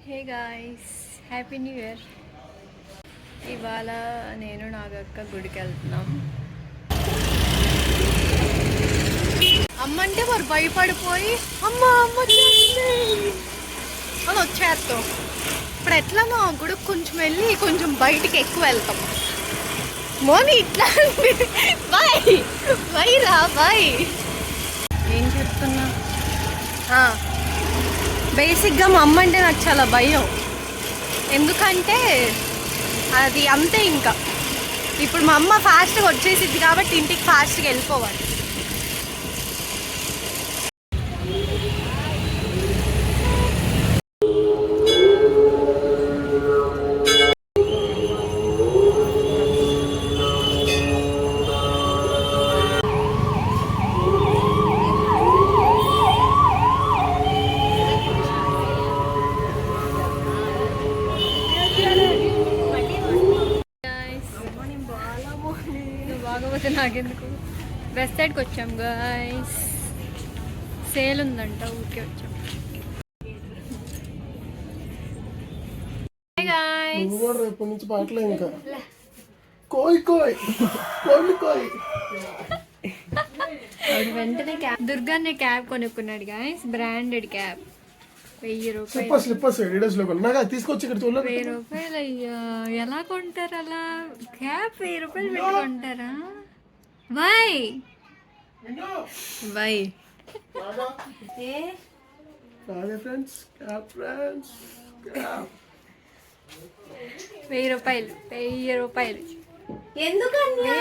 Hey guys, happy new year. ఇవాళ నేను నాగక్క గుడికి వెళ్తున్నాం. అమ్మంటే వారు భయపడిపోయి అమ్మ అమ్మ అని వచ్చేస్తాం. ఇప్పుడు ఎట్లా మా గుడికి కొంచెం వెళ్ళి కొంచెం బయటికి ఎక్కువ వెళ్తాం. మోని ఇట్లా బాయ్ బాయ్ రా బాయ్. ఏం చెప్తున్నా, బేసిక్గా మా అమ్మ అంటే నాకు చాలా భయం. ఎందుకంటే అది అంతే. ఇంకా ఇప్పుడు మా అమ్మ ఫాస్ట్గా వచ్చేసిద్ది కాబట్టి ఇంటికి ఫాస్ట్గా వెళ్ళిపోవాలి. బాగోపోతే నాకెందుకు. వెస్ట్ సైడ్కి వచ్చాం గాయస్, సేల్ ఉందంట, ఊరికే వచ్చాం. వెంటనే క్యాబ్ దుర్గానే క్యాబ్ కొనుక్కున్నాడు గాయస్, బ్రాండెడ్ క్యాబ్. 1000 రూపాయలు. 1000 రూపాయలు అయ్యా, ఎలా కొంటారు అలా? క్యాబ్ 1000 రూపాయలు పెట్టుకుంటారా? వై వై 1000 రూపాయలు. 1000 రూపాయలు ఎందుకంటే